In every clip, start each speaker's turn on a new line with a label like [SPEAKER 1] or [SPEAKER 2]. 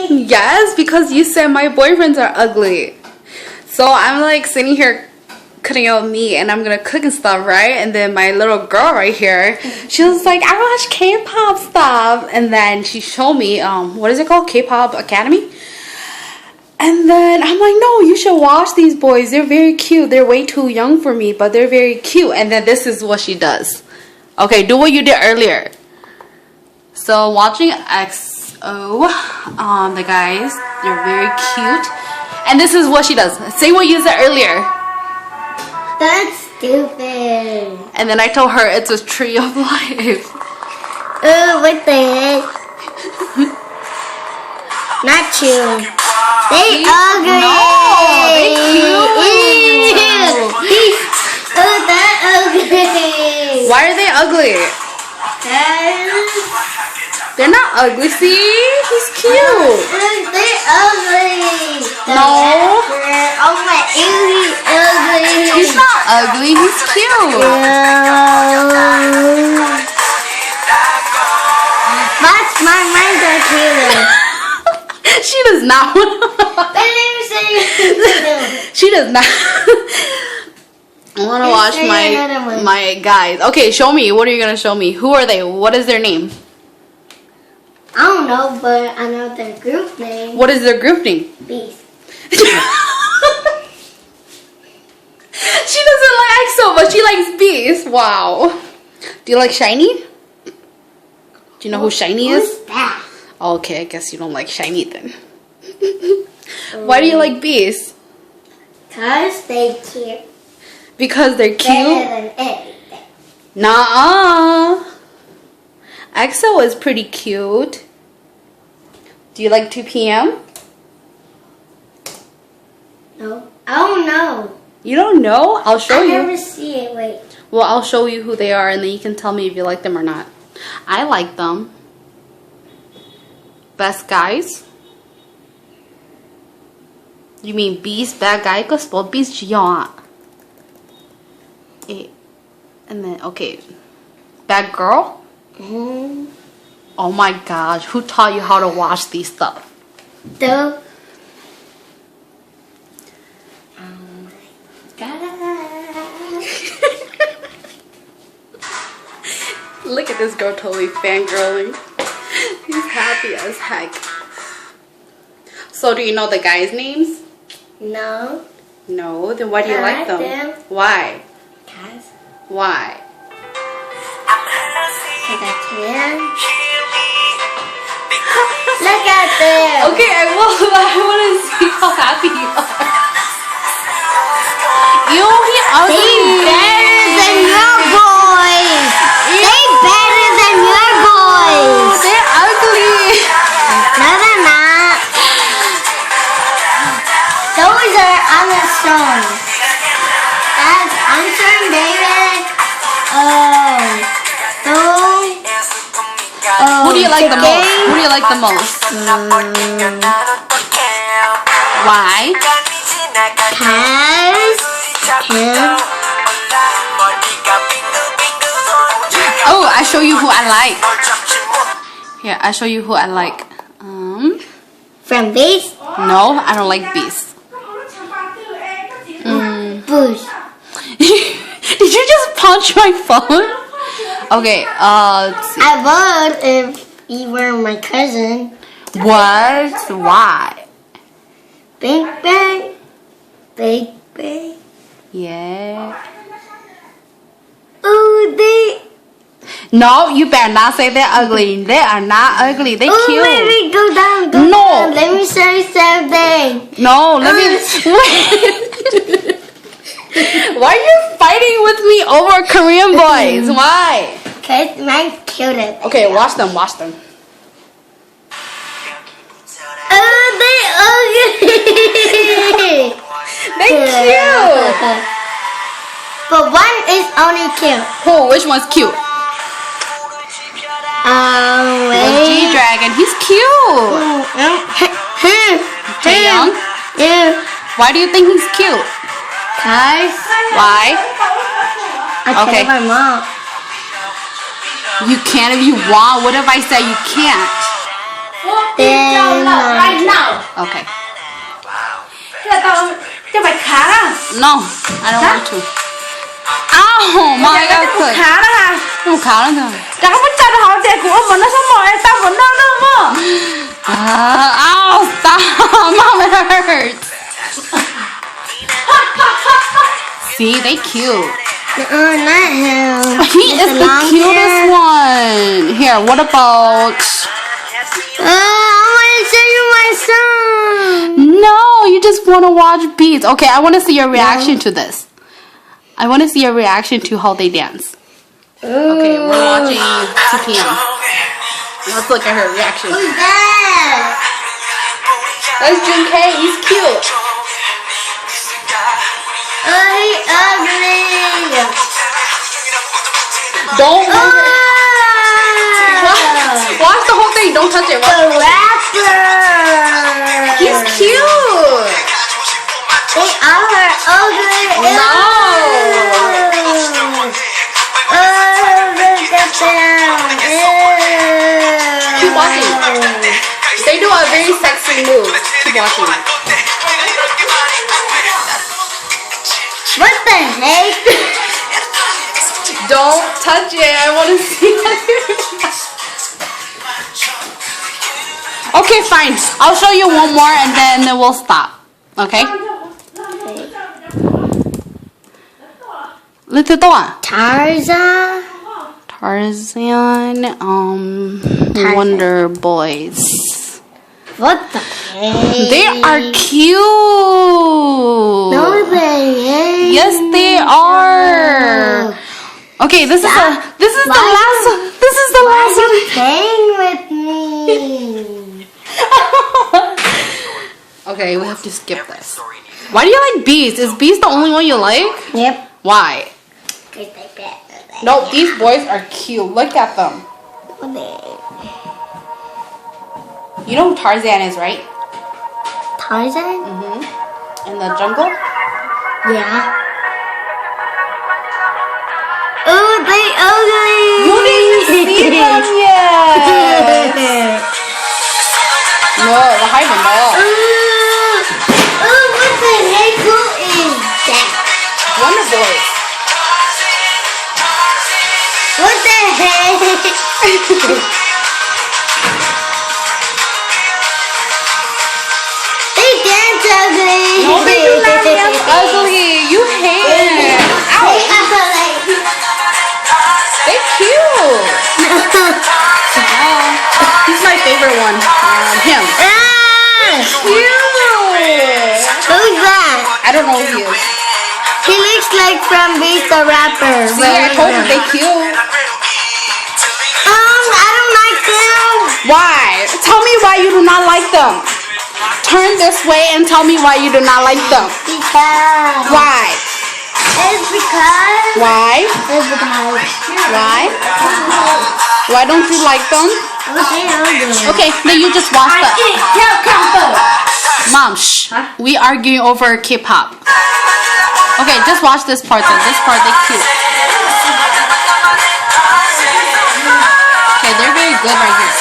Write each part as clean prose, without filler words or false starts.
[SPEAKER 1] yes, because you said my boyfriends are ugly. So I'm like sitting here cutting out meat and I'm gonna cook and stuff, right? And then my little girl right here, she was like, I watch K-pop stuff. And then she showed me, what is it called? K-pop Academy? And then I'm like, no, you should watch these boys. They're very cute. They're way too young for me, but they're very cute. And then this is what she does. Okay, do what you did earlier. So watching EXO, the guys, they're very cute. And this is what she does. Say what you said earlier.
[SPEAKER 2] That's stupid.
[SPEAKER 1] And then I told her it's a tree of life.
[SPEAKER 2] What the heck? Not you. They ugly.
[SPEAKER 1] No, they cute.
[SPEAKER 2] They're ugly.
[SPEAKER 1] Why are they ugly? They're not ugly. See, he's cute.
[SPEAKER 2] They're ugly.
[SPEAKER 1] No.
[SPEAKER 2] Oh my, he's ugly.
[SPEAKER 1] He's not ugly. He's cute.
[SPEAKER 2] But my minds are cute.
[SPEAKER 1] She does not. She does not. I want to watch my guys. Okay, show me. What are you gonna show me? Who are they? What is their name?
[SPEAKER 2] I don't know, but I know their group name.
[SPEAKER 1] What is their group name?
[SPEAKER 2] Beast.
[SPEAKER 1] She doesn't like EXO, but she likes Beast. Wow. Do you like Shiny? Do you know who Shiny is?
[SPEAKER 2] Who's that?
[SPEAKER 1] Okay, I guess you don't like Shiny then. Why do you like Beast?
[SPEAKER 2] Cause they cute.
[SPEAKER 1] Because they're cute?
[SPEAKER 2] Better than everything.
[SPEAKER 1] Nuh-uh. EXO is pretty cute. Do you like 2 p.m.?
[SPEAKER 2] No. I don't know.
[SPEAKER 1] You don't know? I'll show you.
[SPEAKER 2] I never see it. Wait.
[SPEAKER 1] Well, I'll show you who they are and then you can tell me if you like them or not. I like them. Best guys? You mean Beast, bad guy? Có spell Beast chỉ à? And then, okay. Bad girl? Oh my gosh, who taught you how to watch these stuff?
[SPEAKER 2] The
[SPEAKER 1] Look at this girl totally fangirling. He's happy as heck. So do you know the guys' names?
[SPEAKER 2] No.
[SPEAKER 1] No, then why do you
[SPEAKER 2] I
[SPEAKER 1] like them? Why?
[SPEAKER 2] Cause
[SPEAKER 1] Why?
[SPEAKER 2] I can. Look at them.
[SPEAKER 1] Okay, I will, but I want to see how happy you are. Ew, he ugly.
[SPEAKER 2] They better than your boys. They better than your boys.
[SPEAKER 1] They're ugly.
[SPEAKER 2] No, they're not. Those are Armstrong. That's Armstrong, David.
[SPEAKER 1] Who do you like the most? Who do you like the most? Why? Oh, I show you who I like. Here, I show you who I like.
[SPEAKER 2] From Beast?
[SPEAKER 1] No, I don't like Beast.
[SPEAKER 2] Bush.
[SPEAKER 1] Did you just punch my phone? Okay, let's see.
[SPEAKER 2] I would if you were my cousin.
[SPEAKER 1] What? Why?
[SPEAKER 2] Big Bang. Big Bang.
[SPEAKER 1] Yeah.
[SPEAKER 2] Ooh, they.
[SPEAKER 1] No, you better not say they're ugly. They are not ugly. They
[SPEAKER 2] Ooh,
[SPEAKER 1] cute.
[SPEAKER 2] let me go down. Go
[SPEAKER 1] No.
[SPEAKER 2] down. Let me show you something.
[SPEAKER 1] No, let me. Why are you fighting with me over Korean boys? Why?
[SPEAKER 2] Cause mine's cute.
[SPEAKER 1] Okay, watch them. Watch them.
[SPEAKER 2] Oh, they ugly.
[SPEAKER 1] They're cute.
[SPEAKER 2] But one is only cute.
[SPEAKER 1] Who? Which one's cute?
[SPEAKER 2] Wait.
[SPEAKER 1] G-Dragon. He's cute. Taeyong.
[SPEAKER 2] Yeah.
[SPEAKER 1] Why do you think he's cute?
[SPEAKER 2] Cause
[SPEAKER 1] Why?
[SPEAKER 2] I
[SPEAKER 1] Okay.
[SPEAKER 2] told my mom.
[SPEAKER 1] You can if you want. What if I say you can't?
[SPEAKER 2] Then
[SPEAKER 1] Okay.
[SPEAKER 3] Thế là tao cho mày khá đó.
[SPEAKER 1] No, I don't want to. Ow, my
[SPEAKER 3] Mày
[SPEAKER 1] God.
[SPEAKER 3] có khá đó hả?
[SPEAKER 1] Không khá lắm thôi.
[SPEAKER 3] Chẳng có cho nó hỏi tiền của mình nó sao mọi tao vẫn đâu đâu mà.
[SPEAKER 1] Ow, stop. Mom, it hurts. See, they cute.
[SPEAKER 2] Not him.
[SPEAKER 1] He is the cutest one. Here, what about...
[SPEAKER 2] I want to show you my son.
[SPEAKER 1] No, you just want to watch beats. Okay, I want to see your reaction to this. I want to see your reaction to how they dance. Okay, we're watching 2 p.m. Let's look at her reaction.
[SPEAKER 2] Who's that?
[SPEAKER 1] That's Jun K. He's cute.
[SPEAKER 2] Oh, he's ugly.
[SPEAKER 1] Don't watch the whole thing. Don't touch it. Watch.
[SPEAKER 2] The rapper.
[SPEAKER 1] He's cute.
[SPEAKER 2] They are ugly.
[SPEAKER 1] No.
[SPEAKER 2] Look at them.
[SPEAKER 1] Keep watching. They do a very sexy move. Keep watching.
[SPEAKER 2] What the heck?
[SPEAKER 1] Don't touch it. I want to see it. Okay, fine. I'll show you one more and then we'll stop. Okay? Let's do it.
[SPEAKER 2] Tarzan.
[SPEAKER 1] Tarzan, Wonder Boys.
[SPEAKER 2] What the heck?
[SPEAKER 1] They are cute.
[SPEAKER 2] No, they ain't.
[SPEAKER 1] Yes, they are. Okay, this is the last one. This is the last one.
[SPEAKER 2] Playing with me.
[SPEAKER 1] Okay, we have to skip this. Why do you like Beast? Is Beast the only one you like?
[SPEAKER 2] Yep.
[SPEAKER 1] Why? No, these boys are cute. Look at them. You know who Tarzan is, right?
[SPEAKER 2] Tarzan?
[SPEAKER 1] In the jungle?
[SPEAKER 2] Yeah. Oh, they ugly.
[SPEAKER 1] You didn't see them yet. No, the hyper ball.
[SPEAKER 2] Oh, what the heck? Who is that?
[SPEAKER 1] Wonder Boys.
[SPEAKER 2] What the heck? They dance ugly.
[SPEAKER 1] No, they do not dance ugly. You hate it. Ow. They're cute. He's my favorite one. Him. Cute.
[SPEAKER 2] Who's that?
[SPEAKER 1] I don't know who he is.
[SPEAKER 2] He looks like from Beast the Rapper.
[SPEAKER 1] See, I told you they cute.
[SPEAKER 2] I don't like them.
[SPEAKER 1] Why? Tell me why you do not like them. Turn this way and tell me why you do not like them.
[SPEAKER 2] Because.
[SPEAKER 1] Why?
[SPEAKER 2] It's because.
[SPEAKER 1] Why?
[SPEAKER 2] It's because.
[SPEAKER 1] Why? Why don't you like them? Okay, then you just watch that. Mom, shh. We arguing over K-pop. Okay, just watch this part then. This part, they're cute. Okay, they're very good right here.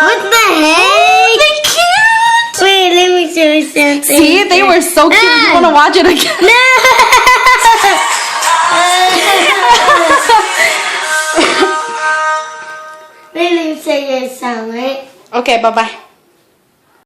[SPEAKER 2] What the heck?
[SPEAKER 1] They're cute!
[SPEAKER 2] Wait, let me show you something.
[SPEAKER 1] See, they were so cute. You want to watch it again?
[SPEAKER 2] No! Wait, let me show you something.
[SPEAKER 1] Okay, bye-bye.